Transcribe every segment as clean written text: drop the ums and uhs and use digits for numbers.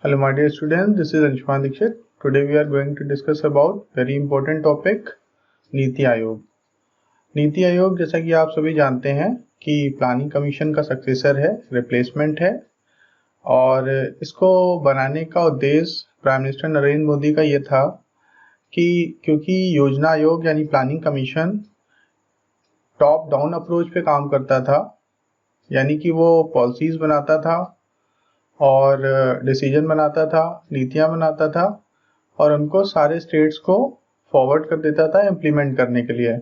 Hello my dear students, this is Anshuman Dixit. Today we are going to discuss about very important topic नीति आयोग। नीति आयोग जैसा कि आप सभी जानते हैं कि प्लानिंग कमीशन का सक्सेसर है, रिप्लेसमेंट है और इसको बनाने का उद्देश्य प्राइम मिनिस्टर नरेंद्र मोदी का ये था कि क्योंकि योजना आयोग यानी planning commission top down approach पे काम करता था, यानी कि वो पॉलिसीज बनाता था और डिसीजन बनाता था, नीतियां बनाता था और उनको सारे स्टेट्स को फॉरवर्ड कर देता था इम्प्लीमेंट करने के लिए।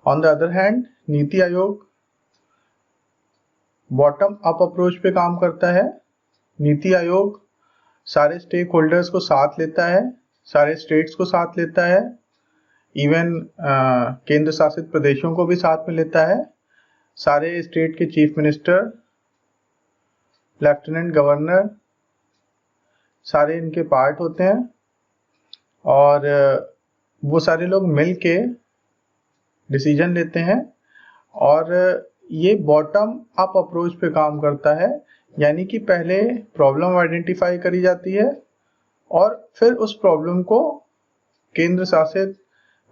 On the other hand NITI Aayog bottom up approach पे काम करता है। नीति आयोग सारे स्टेक होल्डर्स को साथ लेता है, सारे स्टेट्स को साथ लेता है, इवन केंद्र शासित प्रदेशों को भी साथ में लेता है। सारे स्टेट के चीफ मिनिस्टर, लेफ्टिनेंट गवर्नर सारे इनके पार्ट होते हैं और वो सारे लोग मिल के डिसीजन लेते हैं और ये बॉटम अप अप्रोच पे काम करता है, यानी कि पहले प्रॉब्लम आइडेंटिफाई करी जाती है और फिर उस प्रॉब्लम को केंद्र शासित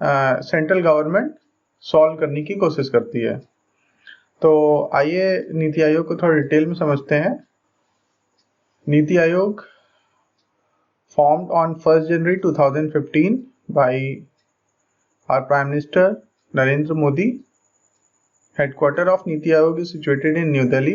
सेंट्रल गवर्नमेंट सॉल्व करने की कोशिश करती है। तो आइए नीति आयोग को थोड़ा डिटेल में समझते हैं। नीति आयोग formed on 1st January 2015 by our Prime Minister Narendra Modi. Headquarter of Niti Aayog is situated in New Delhi.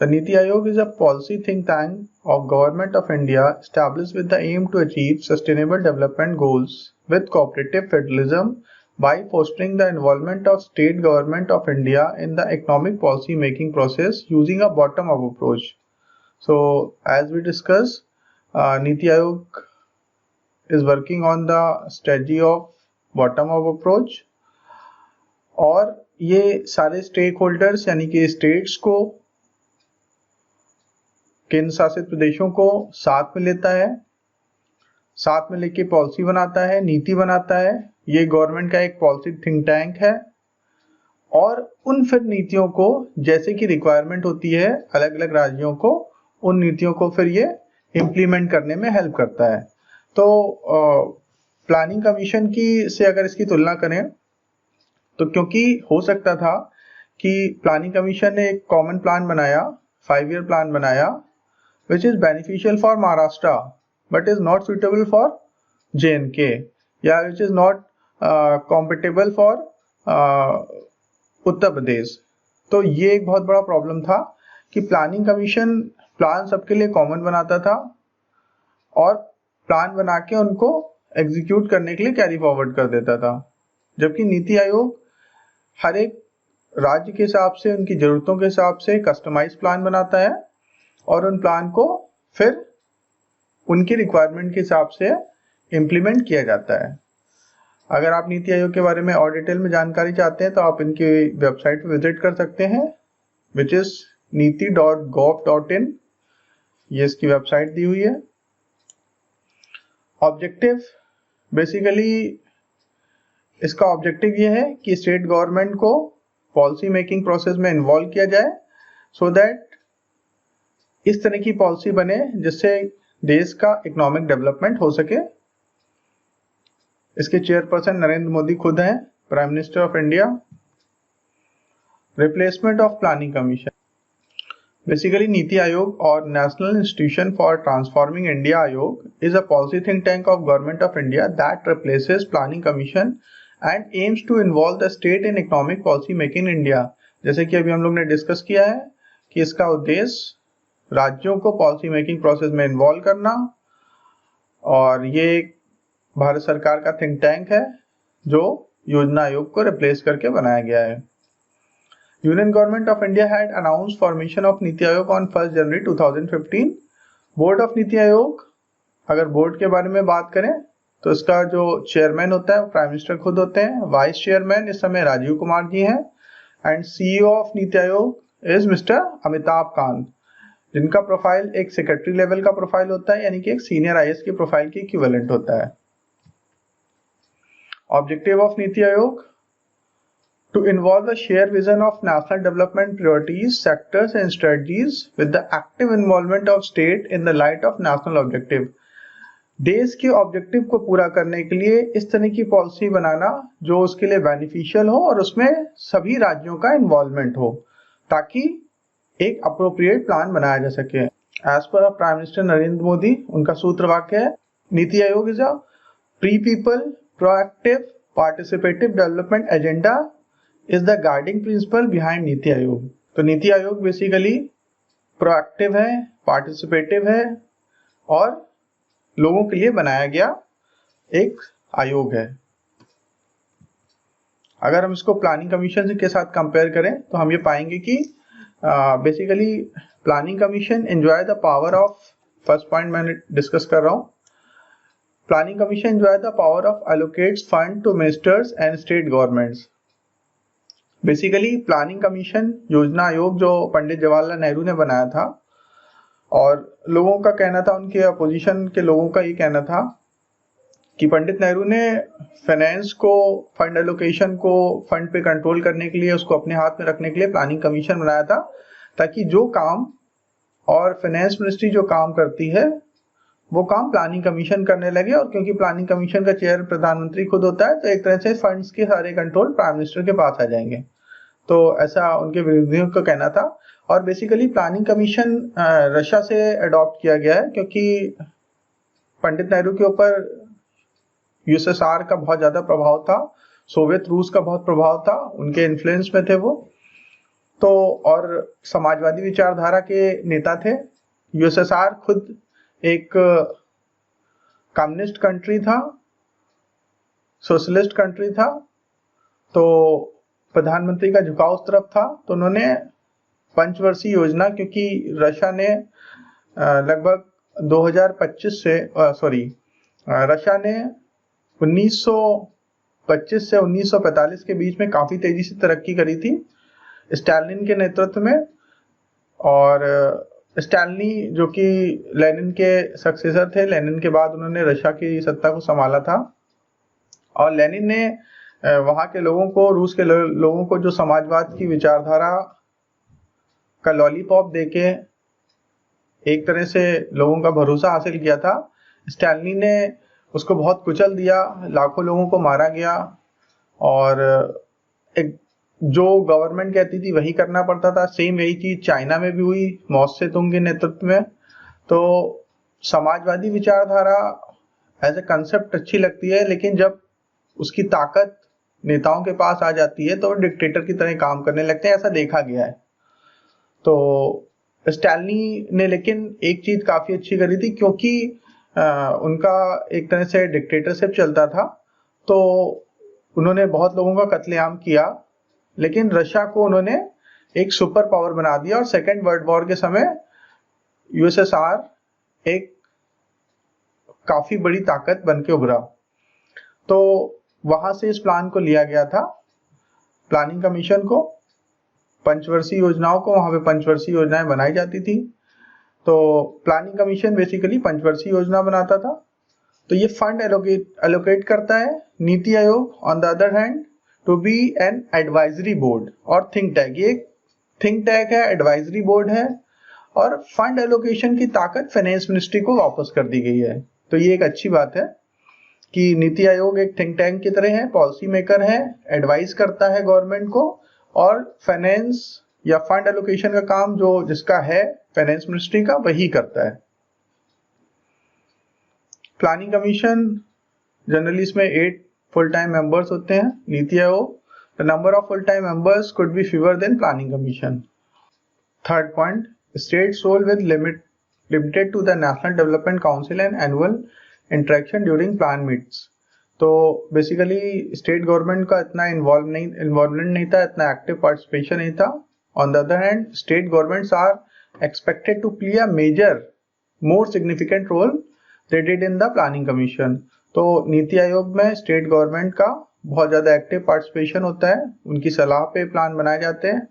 The Niti Aayog is a policy think tank of Government of India established with the aim to achieve sustainable development goals with cooperative federalism by fostering the involvement of state government of India in the economic policy making process using a bottom-up approach. So, as we discussed, Niti Aayog is working on the strategy of bottom-up approach और ये सारे stake holders यानी कि states को, केंद्र शासित प्रदेशों को साथ में लेता है, साथ में लेके पॉलिसी बनाता है, नीति बनाता है। ये गवर्नमेंट का एक पॉलिसी थिंक टैंक है और उन फिर नीतियों को जैसे कि रिक्वायरमेंट होती है अलग अलग राज्यों को, उन नीतियों को फिर ये इम्प्लीमेंट करने में हेल्प करता है। तो प्लानिंग कमीशन की से अगर इसकी तुलना करें तो क्योंकि हो सकता था कि प्लानिंग कमीशन ने एक कॉमन प्लान बनाया, 5 ईयर प्लान बनाया which is beneficial for Maharashtra but is not suitable for JNK या which is not compatible for Uttar Pradesh. तो ये एक बहुत बड़ा प्रॉब्लम था कि प्लानिंग कमीशन प्लान सबके लिए कॉमन बनाता था और प्लान बना के उनको एग्जीक्यूट करने के लिए कैरी फॉरवर्ड कर देता था, जबकि नीति आयोग हर एक राज्य के हिसाब से, उनकी जरूरतों के हिसाब से कस्टमाइज प्लान बनाता है और उन प्लान को फिर उनकी रिक्वायरमेंट के हिसाब से इम्प्लीमेंट किया जाता है। अगर आप नीति आयोग के बारे में और डिटेल में जानकारी चाहते हैं तो आप इनकी वेबसाइट पर विजिट कर सकते हैं विच इज niti.gov.in। ये इसकी वेबसाइट दी हुई है। ऑब्जेक्टिव बेसिकली इसका ऑब्जेक्टिव ये है कि स्टेट गवर्नमेंट को पॉलिसी मेकिंग प्रोसेस में इन्वॉल्व किया जाए सो दैट इस तरह की पॉलिसी बने जिससे देश का इकोनॉमिक डेवलपमेंट हो सके। इसके चेयरपर्सन नरेंद्र मोदी खुद हैं, prime minister of India. Replacement of planning commission Basically, Niti Aayog or National Institution for Transforming India Ayog is a policy think tank of Government of India that replaces Planning Commission and aims to involve the state in economic policy making in India। जैसे कि अभी हम लोग ने discuss किया है कि इसका उद्देश्य राज्यों को पॉलिसी मेकिंग प्रोसेस में इन्वॉल्व करना और ये भारत सरकार का थिंक टैंक है जो योजना आयोग को रिप्लेस करके बनाया गया है। Union Government of India had announced formation of Niti Aayog on 1st January 2015। Board of NITI Aayog, अगर बोर्ड के बारे में बात करें तो इसका जो चेयरमैन होता है वो प्राइम मिनिस्टर खुद होते हैं। वाइस चेयरमैन इस समय राजीव कुमार जी हैं and CEO of NITI Aayog is mister Amitabh Kant, जिनका प्रोफाइल एक सेक्रेटरी लेवल का प्रोफाइल होता है, यानी कि एक सीनियर IAS की प्रोफाइल की इक्विवेलेंट होता है। Objective of NITI Aayog to involve the shared vision of national development priorities, sectors and strategies with the active involvement of state in the light of national objective। देश के ऑब्जेक्टिव को पूरा करने के लिए इस तरह की पॉलिसी बनाना जो उसके लिए बेनिफिशियल हो और उसमें सभी राज्यों का इन्वॉल्वमेंट हो, ताकि एक अप्रोप्रिएट प्लान बनाया जा सके। As per prime minister Narendra Modi, उनका सूत्र वाक्य है, नीति आयोग is a pre people proactive participative development agenda is the guiding principle behind NITI Aayog. तो नीति आयोग बेसिकली प्रोएक्टिव है, पार्टिसिपेटिव है और लोगों के लिए बनाया गया एक आयोग है। अगर हम इसको प्लानिंग कमीशन के साथ कंपेयर करें तो हम ये पाएंगे कि basically planning commission enjoy the power of, first point मैंने डिस्कस कर रहा हूं, planning commission enjoy the power of allocates fund to ministers and state governments. Basically planning commission योजना आयोग जो पंडित जवाहरलाल नेहरू ने बनाया था, और लोगों का कहना था, उनके अपोजिशन के लोगों का ये कहना था कि पंडित नेहरू ने फाइनेंस को, फंड एलोकेशन को, फंड पे कंट्रोल करने के लिए, उसको अपने हाथ में रखने के लिए प्लानिंग कमीशन बनाया था, ताकि जो काम और फाइनेंस मिनिस्ट्री जो काम करती है वो काम प्लानिंग कमीशन करने लगे। और क्योंकि प्लानिंग कमीशन का चेयर प्रधानमंत्री खुद होता है, तो एक तरह से फंड्स के सारे कंट्रोल प्राइम मिनिस्टर के पास आ जाएंगे। तो ऐसा उनके विरोधियों का कहना था। और बेसिकली प्लानिंग कमीशन रशिया से अडॉप्ट किया गया है, क्योंकि पंडित नेहरू के ऊपर यूएसएसआर का बहुत ज्यादा प्रभाव था, सोवियत रूस का बहुत प्रभाव था, उनके इन्फ्लुएंस में थे वो। तो और समाजवादी विचारधारा के नेता थे। यूएसएसआर खुद एक कम्युनिस्ट कंट्री था, सोशलिस्ट कंट्री था, तो प्रधानमंत्री का झुकाव उस तरफ था। तो उन्होंने पंचवर्षीय योजना, क्योंकि रशिया ने लगभग 2025 से रशिया ने 1925 से 1945 के बीच में काफी तेजी से तरक्की करी थी स्टालिन के नेतृत्व में। और स्टालिनी जो कि लेनिन के सक्सेसर थे, लेनिन के बाद उन्होंने रशिया की सत्ता को संभाला था। और लेनिन ने वहां के लोगों को, रूस के लोगों को जो समाजवाद की विचारधारा का लॉलीपॉप देके एक तरह से लोगों का भरोसा हासिल किया था, स्टालिनी ने उसको बहुत कुचल दिया, लाखों लोगों को मारा गया और एक जो गवर्नमेंट कहती थी वही करना पड़ता था। सेम यही चीज चाइना में भी हुई माओ से तुंग के नेतृत्व में। तो समाजवादी विचारधारा एज ए कंसेप्ट अच्छी लगती है, लेकिन जब उसकी ताकत नेताओं के पास आ जाती है तो वो डिक्टेटर की तरह काम करने लगते हैं, ऐसा देखा गया है। तो स्टालिनी ने लेकिन एक चीज काफी अच्छी करी थी, क्योंकि उनका एक तरह से डिक्टेटरशिप चलता था, तो उन्होंने बहुत लोगों का कत्लेआम किया, लेकिन रशिया को उन्होंने एक सुपर पावर बना दिया। और सेकेंड वर्ल्ड वॉर के समय यूएसएसआर एक काफी बड़ी ताकत बन के उभरा। तो वहां से इस प्लान को लिया गया था, प्लानिंग कमीशन को, पंचवर्षीय योजनाओं को, वहां पे पंचवर्षीय योजनाएं बनाई जाती थी। तो प्लानिंग कमीशन बेसिकली पंचवर्षीय योजना बनाता था। तो ये फंड एलोकेट करता है। NITI Aayog on the other hand to be an advisory board और थिंक टैंक, ये थिंक टैंक है, एडवाइजरी बोर्ड है, और फंड एलोकेशन की ताकत फाइनेंस मिनिस्ट्री को वापस कर दी गई है। तो ये एक अच्छी बात है कि नीति आयोग एक थिंक टैंक की तरह है, पॉलिसी मेकर है, एडवाइस करता है गवर्नमेंट को, और फाइनेंस या फंड एलोकेशन का काम जो जिसका है फाइनेंस मिनिस्ट्री का, वही करता है। प्लानिंग कमीशन जनरली इसमें 8 फुल टाइम मेंबर्स होते हैं। NITI Aayog, the number of full time members could be fewer than planning commission. Third point, states role with limited to the national development council and annual interaction during plan meets. तो basically state government का इतना involvement नहीं था, इतना active participation नहीं था। On the other hand, state governments are expected to play a major more significant role they did in the planning commission. तो नीति आयोग में स्टेट गवर्नमेंट का बहुत ज्यादा एक्टिव पार्टिसिपेशन होता है, उनकी सलाह पे प्लान बनाए जाते हैं।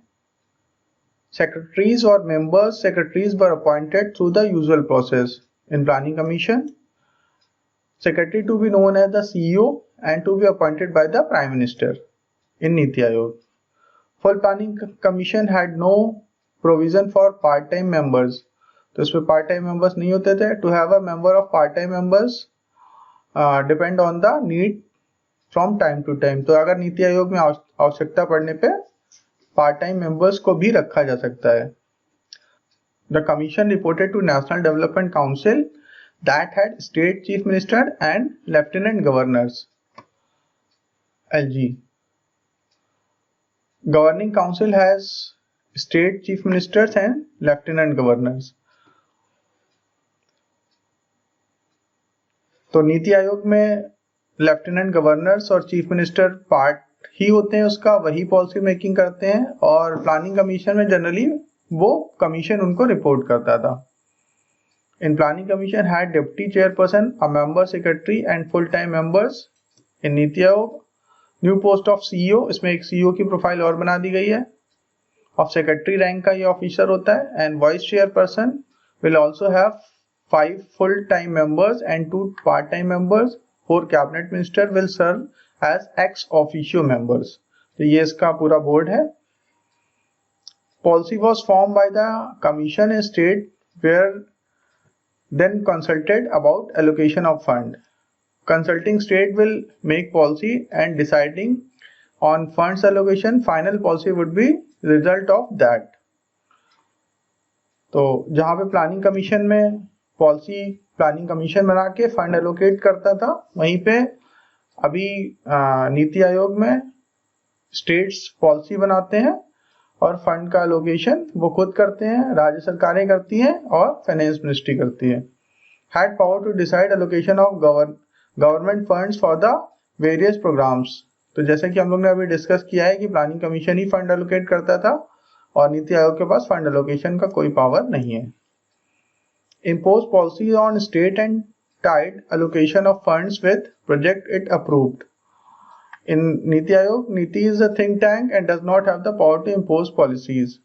सेक्रेटरीज और members, secretaries were appointed through the usual process in planning commission. Secretary to be known as the CEO and to be appointed by the Prime Minister in NITI Aayog. Full planning commission had no provision for part time members, तो इसमें part time members नहीं होते थे. To have a member of part time members depend on the need from time to time. तो अगर नीति आयोग में आवश्यकता पड़ने पे पार्ट टाइम मेंबर्स को भी रखा जा सकता है. The commission reported to national development council that had state chief minister and lieutenant governors, LG. Governing Council has state chief ministers and lieutenant governors. तो नीति आयोग में लेफ्टिनेंट गवर्नर्स और चीफ मिनिस्टर पार्ट ही होते हैं उसका, वही पॉलिसी मेकिंग करते हैं. और प्लानिंग कमीशन में जनरली वो कमीशन उनको रिपोर्ट करता था. In planning commission had deputy chairperson, a member secretary and full time members. In NITI Aayog new post of CEO, इसमें एक CEO की प्रोफाइल और बना दी गई है. ऑफ सेक्रेटरी रैंक का ये ऑफिसर होता है. And vice chairperson will also have 5 full time members and 2 part time members. 4 cabinet minister will serve as ex officio members. तो ये इसका पूरा बोर्ड है. Policy was form by the commission in state were then consulted about allocation of fund. Consulting state will make policy and deciding on funds allocation. Final policy would be result of that. तो जहाँ पे planning commission में policy planning commission बना के fund allocate करता था, वहीं पे अभी नीति आयोग में स्टेट्स पॉलिसी बनाते हैं और फंड का एलोकेशन वो खुद करते हैं, राज्य सरकारें करती हैं और फाइनेंस मिनिस्ट्री करती है. Had power to decide allocation of government funds for the various programmes. तो जैसे कि हम लोग ने अभी डिस्कस किया है कि प्लानिंग कमीशन ही फंड एलोकेट करता था और नीति आयोग के पास फंड एलोकेशन का कोई पावर नहीं है. Impose policy on state and tied allocation of funds with project it approved. In NITI Aayog, NITI is a think tank and does not have the power to impose policies.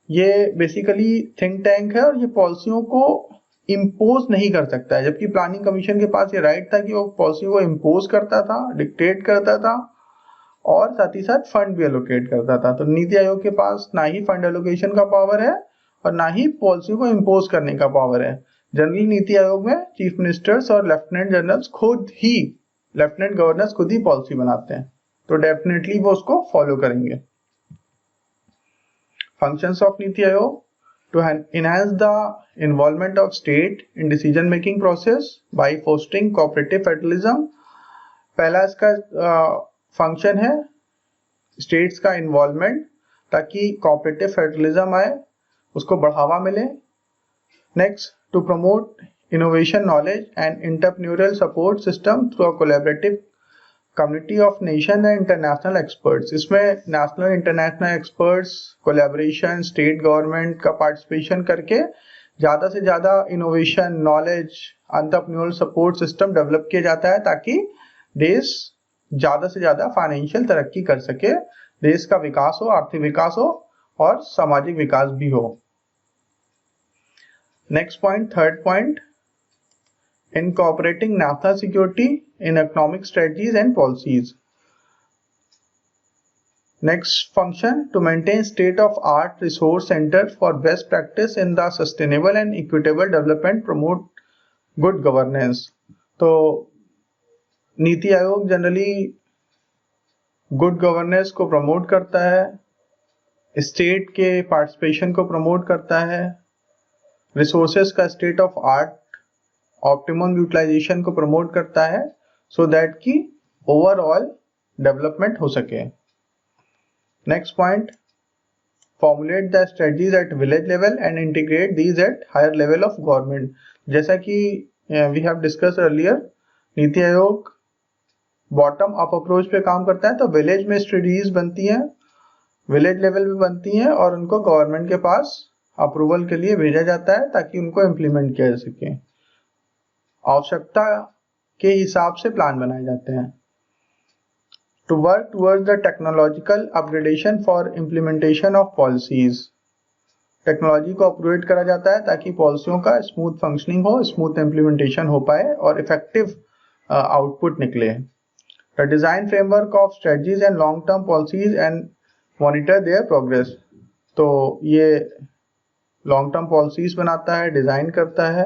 ये basically think tank है और ये पॉलिसियों को impose नहीं कर सकता है, जबकि प्लानिंग कमीशन के पास ये राइट था कि वो पॉलिसी को इम्पोज करता था, डिक्टेट करता था और साथ ही साथ फंड भी एलोकेट करता था. तो नीति आयोग के पास ना ही फंड एलोकेशन का पावर है और ना ही पॉलिसी को इम्पोज करने का पावर है. जनरली नीति आयोग में चीफ मिनिस्टर्स और लेफ्टिनेंट जनरल्स खुद ही, लेफ्टिनेंट गवर्नर्स खुद ही पॉलिसी बनाते हैं, तो डेफिनेटली वो उसको फॉलो करेंगे. Functions of NITI Aayog: to enhance the involvement of state in decision making process by fostering cooperative federalism. पहला इसका फंक्शन है स्टेट्स का इन्वॉल्वमेंट, ताकि कोऑपरेटिव फेडरलिज्म आए, उसको बढ़ावा मिले. Next, to promote innovation, knowledge and entrepreneurial support system through a collaborative community of nation and international experts. इसमें national international experts, collaboration, state government का पार्टिसिपेशन करके ज़्यादा से ज़्यादा innovation, knowledge, entrepreneurial support system develop किया जाता है ताकि देश ज़्यादा से ज़्यादा फाइनेंशियल तरक्की कर सके, देश का विकास हो, आर्थिक विकास हो और सामाजिक विकास भी हो. Next point, third point, incorporating national security in economic strategies and policies. Next function, to maintain state-of-art resource center for best practice in the sustainable and equitable development, promote good governance. तो नीति आयोग generally good governance को promote करता है, state के participation को promote करता है, resources का state of art optimum utilisation को प्रमोट करता है, सो दैट कि ओवरऑल डेवलपमेंट हो सके. Next point, formulate the strategies at village level and integrate these at higher level of government. जैसा कि we have discuss earlier, NITI Aayog bottom up approach पे काम करता है, तो विलेज में स्ट्रेटजीज बनती हैं, विलेज लेवल पे बनती हैं और उनको गवर्नमेंट के पास अप्रूवल के लिए भेजा जाता है ताकि उनको इम्प्लीमेंट किया जा सके. आवश्यकता के हिसाब से प्लान बनाए जाते हैं. To work towards the technological upgradation for implementation of policies. Technology को अपग्रेड करा जाता है ताकि पॉलिसियों का स्मूथ फंक्शनिंग हो, स्मूथ इम्प्लीमेंटेशन हो पाए और इफेक्टिव आउटपुट निकले. The design framework of strategies and long term policies and monitor their progress. तो ये लॉन्ग टर्म पॉलिसीज बनाता है, डिजाइन करता है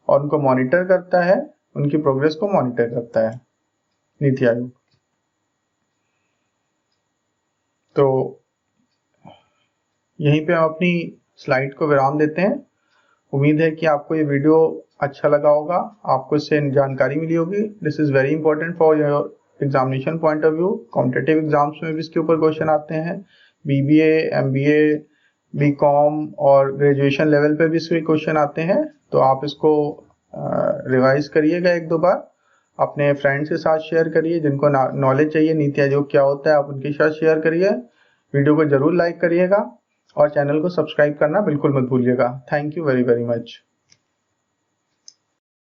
और उनको मॉनिटर करता है, उनकी प्रोग्रेस को मॉनिटर करता है नीति आयोग। तो यहीं पे हम अपनी स्लाइड को विराम देते हैं। उम्मीद है कि आपको ये वीडियो अच्छा लगा होगा, आपको इससे जानकारी मिली होगी। This is very important for your examination point of view. Competitive exams में भी इसके ऊपर क्वेश्चन आते हैं, बीबीए, एमबीए, बीकॉम और ग्रेजुएशन लेवल पे भी इसके क्वेश्चन आते हैं। तो आप इसको रिवाइज करिएगा एक दो बार, अपने फ्रेंड्स के साथ शेयर करिए, जिनको नॉलेज चाहिए नीति आयोग क्या होता है आप उनके साथ शेयर करिए। वीडियो को जरूर लाइक करिएगा और चैनल को सब्सक्राइब करना बिल्कुल मत भूलिएगा। Thank you very very much.